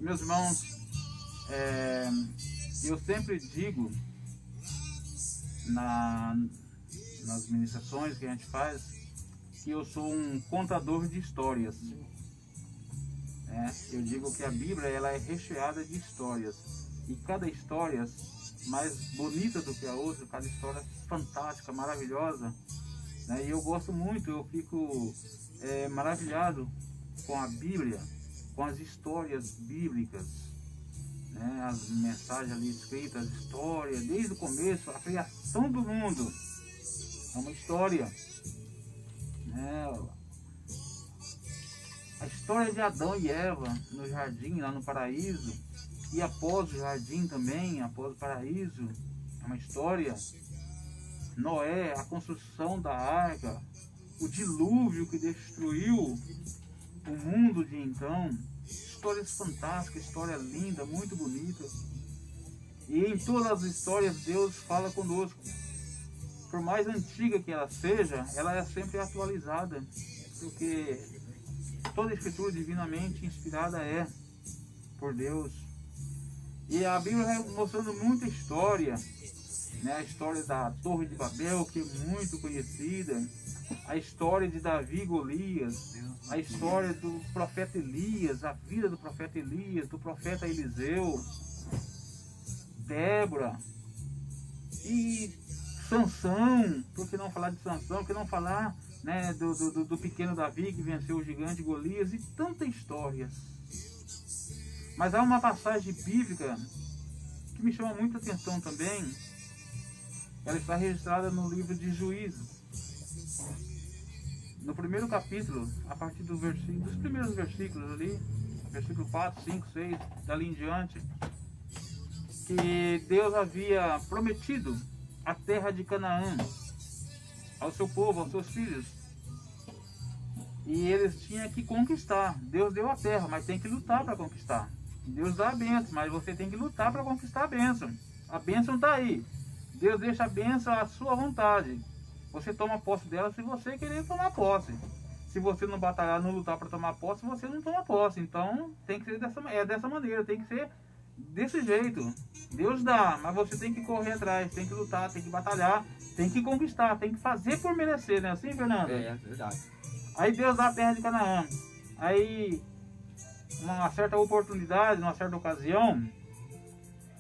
Meus irmãos, eu sempre digo nas ministrações que a gente faz que eu sou um contador de histórias. Eu digo que a Bíblia ela é recheada de histórias, e cada história mais bonita do que a outra, cada história fantástica, maravilhosa, né? E eu gosto muito, eu fico maravilhado com a Bíblia, com as histórias bíblicas, né? As mensagens ali escritas, as histórias, desde o começo, a criação do mundo é uma história, né? A história de Adão e Eva no jardim, lá no paraíso, e após o jardim também, após o paraíso, é uma história. Noé, a construção da arca, o dilúvio que destruiu o mundo de então, histórias fantásticas, história linda, muito bonita. E em todas as histórias Deus fala conosco. Por mais antiga que ela seja, ela é sempre atualizada, porque toda a escritura divinamente inspirada é por Deus. E a Bíblia vai mostrando muita história, né? A história da Torre de Babel, que é muito conhecida, a história de Davi e Golias, a história do profeta Elias, a vida do profeta Elias, do profeta Eliseu, Débora e Sansão. Por que não falar de Sansão? Por que não falar, né, do pequeno Davi que venceu o gigante Golias, e tantas histórias. Mas há uma passagem bíblica que me chama muita atenção também. Ela está registrada no livro de Juízes, no primeiro capítulo, a partir dos primeiros versículos ali, versículo 4, 5, 6, dali em diante, que Deus havia prometido a terra de Canaã ao seu povo, aos seus filhos, e eles tinham que conquistar. Deus deu a terra, mas tem que lutar para conquistar. Deus dá a bênção, mas você tem que lutar para conquistar a bênção. A bênção está aí. Deus deixa a bênção à sua vontade. Você toma posse dela se você querer tomar posse. Se você não batalhar, não lutar para tomar posse, você não toma posse. Então tem que ser dessa maneira, tem que ser desse jeito. Deus dá, mas você tem que correr atrás, tem que lutar, tem que batalhar, tem que conquistar, tem que fazer por merecer, não é assim, Fernando? É verdade. Aí Deus dá a terra de Canaã. Aí, uma certa oportunidade, numa certa ocasião,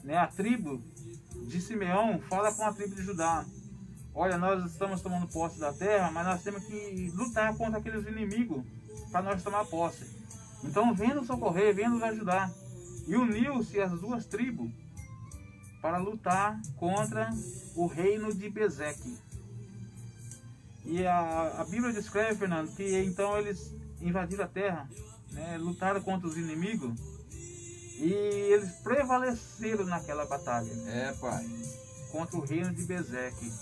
né, a tribo de Simeão fala com a tribo de Judá: olha, nós estamos tomando posse da terra, mas nós temos que lutar contra aqueles inimigos para nós tomar posse. Então vem nos socorrer, vem nos ajudar. E uniu-se as duas tribos para lutar contra o reino de Bezeque. E a Bíblia descreve, Fernando, que então eles invadiram a terra, né, lutaram contra os inimigos, e eles prevaleceram naquela batalha. Pai. Contra o reino de Bezeque.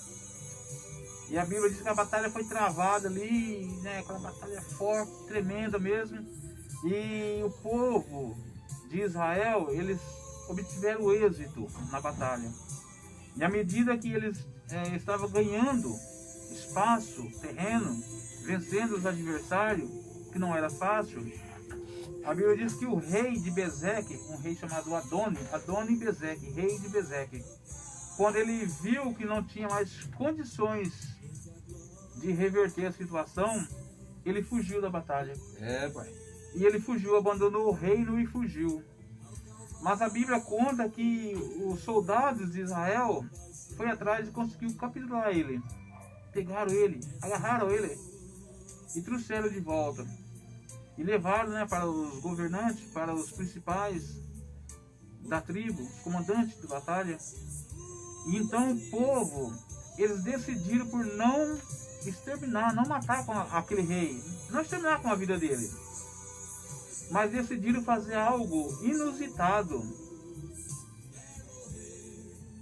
E a Bíblia diz que a batalha foi travada ali, né, aquela batalha forte, tremenda mesmo. E o povo de Israel, eles obtiveram êxito na batalha. E à medida que eles estavam ganhando espaço, terreno, vencendo os adversários, que não era fácil, a Bíblia diz que o rei de Bezeque, um rei chamado Adoni-Bezeque, rei de Bezeque, quando ele viu que não tinha mais condições de reverter a situação, ele fugiu da batalha. Pai. E ele fugiu, abandonou o reino e fugiu. Mas a Bíblia conta que os soldados de Israel foi atrás e conseguiu capturar ele. Pegaram ele, agarraram ele e trouxeram de volta. E levaram, né, para os governantes, para os principais da tribo, os comandantes de batalha. E então o povo, eles decidiram por não exterminar, não matar com aquele rei, não exterminar com a vida dele, mas decidiram fazer algo inusitado.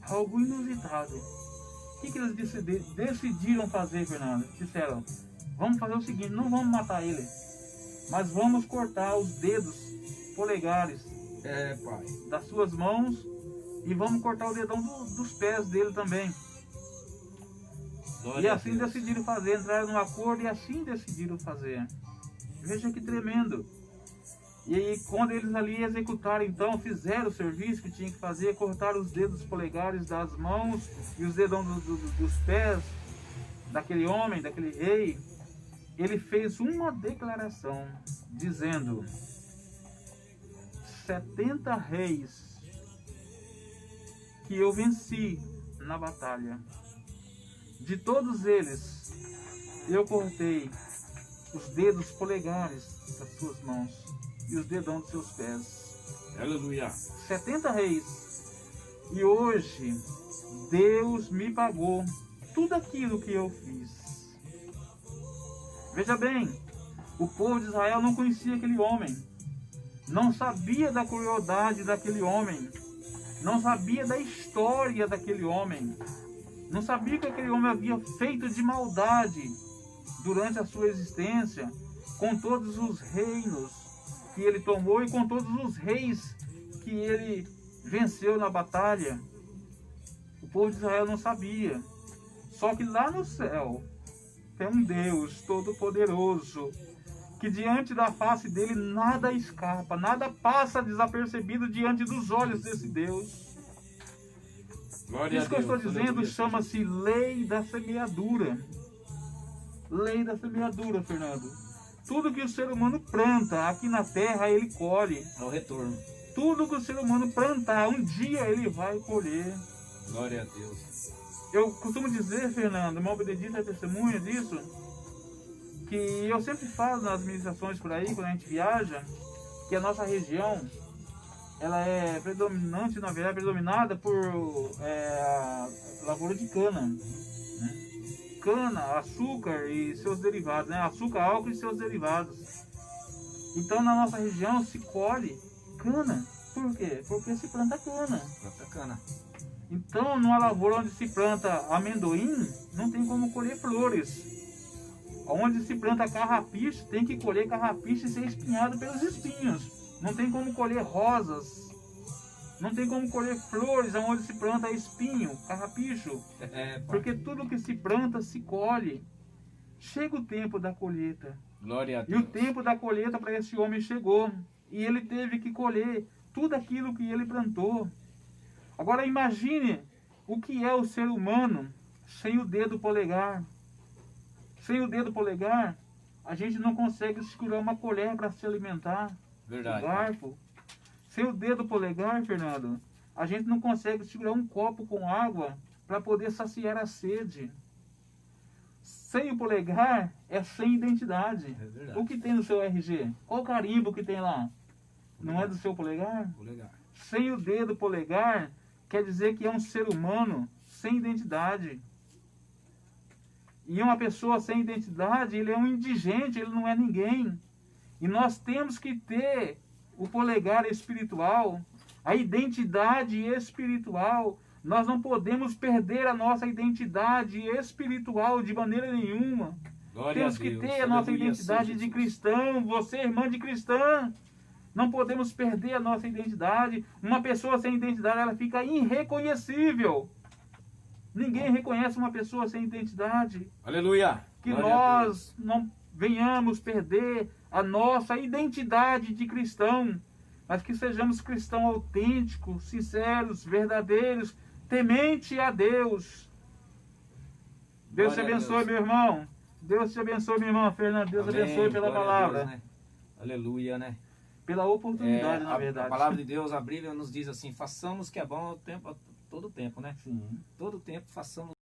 Algo inusitado. O que eles decidiram fazer, Fernando? Disseram: vamos fazer o seguinte, não vamos matar ele, mas vamos cortar os dedos polegares Pai. das suas mãos, e vamos cortar o dedão dos pés dele também. Glória E a assim Deus. decidiram fazer, entraram num acordo e assim decidiram fazer. Veja que tremendo. E aí, quando eles ali executaram, então, fizeram o serviço que tinha que fazer, cortaram os dedos polegares das mãos e os dedão dos pés daquele homem, daquele rei, ele fez uma declaração, dizendo: 70 reis que eu venci na batalha, de todos eles, eu cortei os dedos polegares das suas mãos e os dedão dos seus pés. Aleluia. 70 reis. E hoje, Deus me pagou tudo aquilo que eu fiz. Veja bem, o povo de Israel não conhecia aquele homem, não sabia da crueldade daquele homem, não sabia da história daquele homem, não sabia que aquele homem havia feito de maldade durante a sua existência, com todos os reinos que ele tomou e com todos os reis que ele venceu na batalha. O povo de Israel não sabia. Só que lá no céu tem um Deus todo-poderoso, que diante da face dele nada escapa, nada passa desapercebido diante dos olhos desse Deus. Glória Isso que eu estou Deus, dizendo aleluia. chama-se lei da semeadura. Lei da semeadura, Fernando. Tudo que o ser humano planta aqui na terra, ele colhe. É o retorno. Tudo que o ser humano plantar, um dia ele vai colher. Glória a Deus. Eu costumo dizer, Fernando, irmão Benedito é testemunha disso, que eu sempre falo nas ministrações por aí, quando a gente viaja, que a nossa região, ela é predominante, na verdade, predominada por a lavoura de cana, né? Cana, açúcar e seus derivados, né? Açúcar, álcool e seus derivados. Então, na nossa região se colhe cana. Por quê? Porque se planta cana. Planta cana. Então, numa lavoura onde se planta amendoim, não tem como colher flores. Onde se planta carrapicho, tem que colher carrapicho e ser espinhado pelos espinhos. Não tem como colher rosas. Não tem como colher flores onde se planta espinho, carrapicho. Porque tudo que se planta, se colhe. Chega o tempo da colheita. Glória a E Deus. o tempo da colheita para esse homem chegou. E ele teve que colher tudo aquilo que ele plantou. Agora imagine o que é o ser humano sem o dedo polegar. Sem o dedo polegar, a gente não consegue segurar uma colher para se alimentar. Verdade. O garfo. Sem o dedo polegar, Fernando, a gente não consegue segurar um copo com água para poder saciar a sede. Sem o polegar é sem identidade. É verdade. O que tem no seu RG? Qual o carimbo que tem lá? Não é do seu polegar? Polegar. Sem o dedo polegar, quer dizer que é um ser humano sem identidade. E uma pessoa sem identidade, ele é um indigente, ele não é ninguém. E nós temos que ter o polegar espiritual, a identidade espiritual. Nós não podemos perder a nossa identidade espiritual de maneira nenhuma. Glória Temos a que Deus. ter a nossa Aleluia, identidade Senhor de Jesus. cristão. Você, irmã de cristã, não podemos perder a nossa identidade. Uma pessoa sem identidade, ela fica irreconhecível. Ninguém reconhece uma pessoa sem identidade. Aleluia. Que Glória a Deus. nós não venhamos perder a nossa identidade de cristão, mas que sejamos cristãos autênticos, sinceros, verdadeiros, temente a Deus. Deus te Glória a abençoe, Deus. meu irmão. Deus te abençoe, minha irmã Fernanda. Deus Amém. abençoe pela Glória a palavra. Deus, né? Aleluia, né? Pela oportunidade, na A verdade. palavra de Deus, a Bíblia nos diz assim: façamos o que é bom ao tempo, a todo tempo, né? Sim. Todo tempo façamos